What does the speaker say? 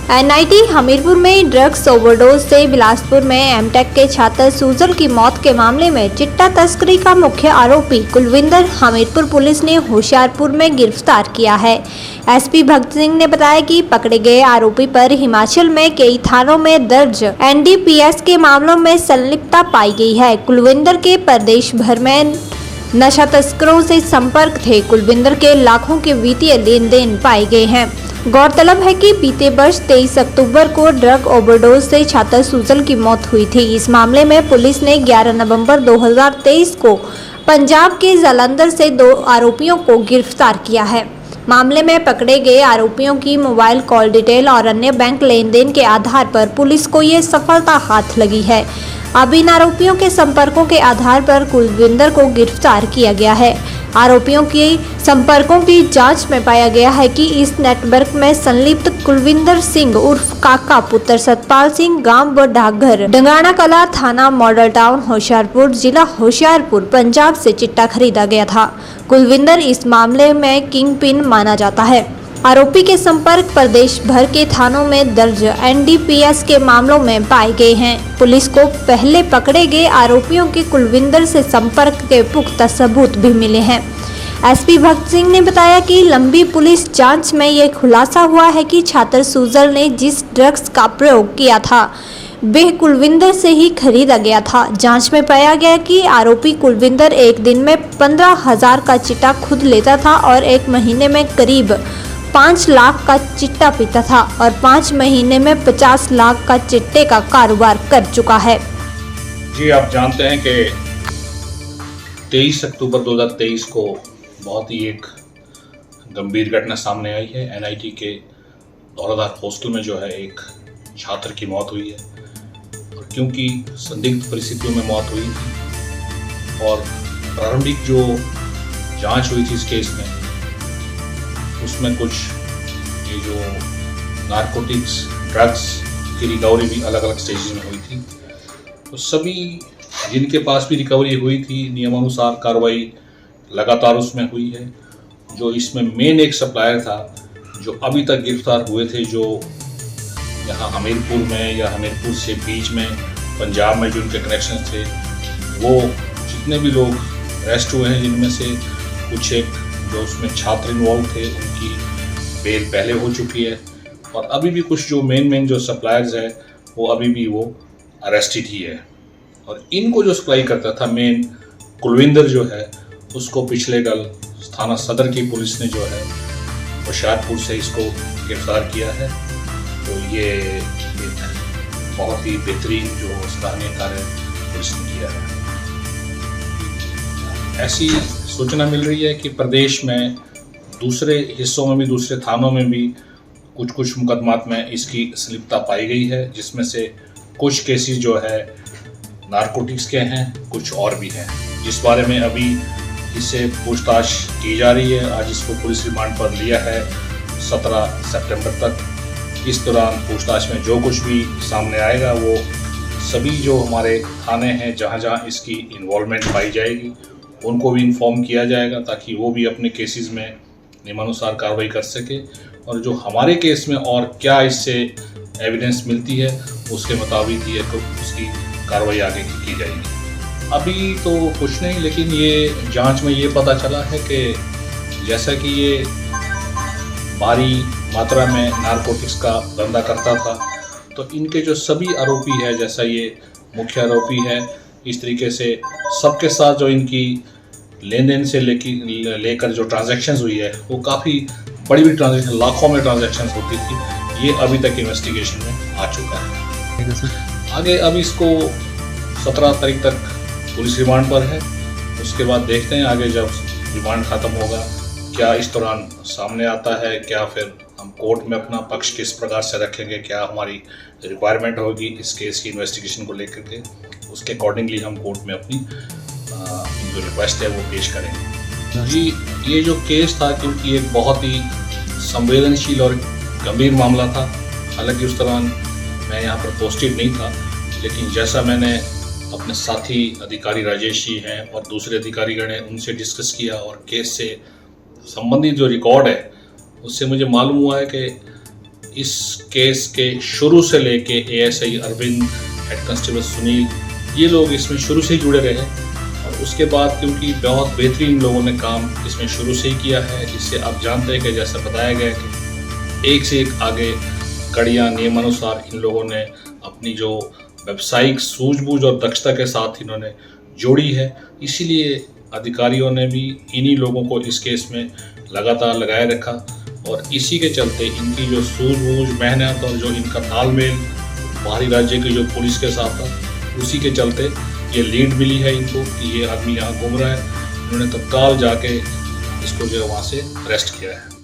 NIT Hamirpur में drugs overdose से बिलासपुर में एमटेक के छात्र सुजल की मौत के मामले में चिट्टा तस्करी का मुख्य आरोपी कुलविंदर हमीरपुर पुलिस ने होशियारपुर में गिरफ्तार किया है। एसपी भगत सिंह ने बताया कि पकड़े गए आरोपी पर हिमाचल में कई थानों में दर्ज एनडीपीएस के मामलों में संलिप्तता पाई गई है। कुलविंदर के प्रदेश भर में नशा तस्करों से संपर्क थे। कुलविंदर के लाखों के वित्तीय लेन देन पाए गए हैं। गौरतलब है कि बीते वर्ष 23 अक्टूबर को ड्रग ओवरडोज से छात्र सुजल की मौत हुई थी। इस मामले में पुलिस ने 11 नवंबर 2023 को पंजाब के जालंधर से 2 आरोपियों को गिरफ्तार किया है। मामले में पकड़े गए आरोपियों की मोबाइल कॉल डिटेल और अन्य बैंक लेन देन के आधार पर पुलिस को ये सफलता हाथ लगी है। अब इन आरोपियों के संपर्कों के आधार पर कुलविंदर को गिरफ्तार किया गया है। आरोपियों के संपर्कों की जांच में पाया गया है कि इस नेटवर्क में संलिप्त कुलविंदर सिंह उर्फ काका पुत्र सतपाल सिंह गांव बडागर डंगाना कला थाना मॉडल टाउन होशियारपुर जिला होशियारपुर पंजाब से चिट्टा खरीदा गया था। कुलविंदर इस मामले में किंग पिन माना जाता है। आरोपी के संपर्क प्रदेश भर के थानों में दर्ज एनडीपीएस के मामलों में पाए गए हैं। पुलिस को पहले पकड़े गए आरोपियों के कुलविंदर से संपर्क के पुख्ता सबूत भी मिले हैं। एसपी भगत सिंह ने बताया कि लंबी पुलिस जांच में ये खुलासा हुआ है कि छात्र सुजल ने जिस ड्रग्स का प्रयोग किया था वह कुलविंदर से ही खरीदा गया था। जांच में पाया गया कि आरोपी कुलविंदर एक दिन में 15,000 का चिट्टा खुद लेता था और एक महीने में करीब 5 लाख का चिट्टा पीता था और 5 महीने में 50 लाख का चिट्टे का कारोबार कर चुका है। जी, आप जानते हैं कि 23 अक्टूबर 2023 को बहुत ही एक गंभीर घटना सामने आई है। एनआईटी के दौरादार हॉस्टल में जो है एक छात्र की मौत हुई है और क्योंकि संदिग्ध परिस्थितियों में मौत हुई थी और प्रारंभिक जो जांच हुई थी इस केस में उसमें कुछ ये जो नारकोटिक्स ड्रग्स की रिकवरी भी अलग अलग स्टेजेस में हुई थी। तो सभी जिनके पास भी रिकवरी हुई थी नियमानुसार कार्रवाई लगातार उसमें हुई है। जो इसमें मेन एक सप्लायर था जो अभी तक गिरफ्तार हुए थे, जो यहाँ हमीरपुर में या हमीरपुर से बीच में पंजाब में जो उनके कनेक्शन थे, वो जितने भी लोग अरेस्ट हुए हैं जिनमें से कुछ एक जो उसमें छात्र इन्वॉल्व थे उनकी बेल पहले हो चुकी है और अभी भी कुछ जो मेन जो सप्लायर्स है वो अभी भी वो अरेस्टेड ही है। और इनको जो सप्लाई करता था मेन कुलविंदर जो है उसको पिछले कल थाना सदर की पुलिस ने जो है होशियारपुर से इसको गिरफ्तार किया है। तो ये एक बहुत ही बेहतरीन जो सराहनीय कार्य पुलिस ने किया है। ऐसी सूचना मिल रही है कि प्रदेश में दूसरे हिस्सों में भी दूसरे थानों में भी कुछ मुकदमात में इसकी संलिप्तता पाई गई है, जिसमें से कुछ केसेस जो है नारकोटिक्स के हैं, कुछ और भी हैं, जिस बारे में अभी इससे पूछताछ की जा रही है। आज इसको पुलिस रिमांड पर लिया है 17 सितंबर तक। इस दौरान पूछताछ में जो कुछ भी सामने आएगा वो सभी जो हमारे थाने हैं जहाँ जहाँ इसकी इन्वॉल्वमेंट पाई जाएगी उनको भी इन्फॉर्म किया जाएगा ताकि वो भी अपने केसेस में नियमानुसार कार्रवाई कर सके और जो हमारे केस में और क्या इससे एविडेंस मिलती है उसके मुताबिक ये तो उसकी कार्रवाई आगे की जाएगी। अभी तो कुछ नहीं, लेकिन ये जांच में ये पता चला है कि जैसा कि ये भारी मात्रा में नारकोटिक्स का धंधा करता था तो इनके जो सभी आरोपी है, जैसा ये मुख्य आरोपी है, इस तरीके से सबके साथ जो इनकी लेन देन से लेकर जो ट्रांजैक्शंस हुई है वो काफ़ी बड़ी बड़ी ट्रांजैक्शन, लाखों में ट्रांजैक्शंस होती थी। ये अभी तक इन्वेस्टिगेशन में आ चुका है। आगे अब इसको 17 तारीख तक पुलिस रिमांड पर है। उसके बाद देखते हैं आगे जब रिमांड ख़त्म होगा क्या इस दौरान सामने आता है, क्या फिर हम कोर्ट में अपना पक्ष किस प्रकार से रखेंगे, क्या हमारी रिक्वायरमेंट होगी इस केस की इन्वेस्टिगेशन को लेकर के, उसके अकॉर्डिंगली हम कोर्ट में अपनी जो रिक्वेस्ट है वो पेश करेंगे। जी, ये जो केस था क्योंकि एक बहुत ही संवेदनशील और गंभीर मामला था। हालांकि उस दौरान मैं यहाँ पर पोस्टेड नहीं था, लेकिन जैसा मैंने अपने साथी अधिकारी राजेश जी हैं और दूसरे अधिकारीगण हैं उनसे डिस्कस किया और केस से संबंधित जो रिकॉर्ड है उससे मुझे मालूम हुआ है कि इस केस के शुरू से लेके ASI Arvind, head constable Sunil, ये लोग इसमें शुरू से ही जुड़े रहे और उसके बाद क्योंकि बहुत बेहतरीन लोगों ने काम इसमें शुरू से ही किया है, जिससे आप जानते हैं कि जैसा बताया गया कि एक से एक आगे कड़ियाँ नियमानुसार इन लोगों ने अपनी जो व्यावसायिक सूझबूझ और दक्षता के साथ इन्होंने जोड़ी है। इसीलिए अधिकारियों ने भी इन्हीं लोगों को इस केस में लगातार लगाए रखा और इसी के चलते इनकी जो सूझबूझ, मेहनत और जो इनका तालमेल बाहरी राज्य की जो पुलिस के साथ था, उसी के चलते ये लीड मिली है इनको कि ये आदमी यहाँ घूम रहा है। उन्होंने तत्काल जाके इसको जो है वहाँ से अरेस्ट किया है।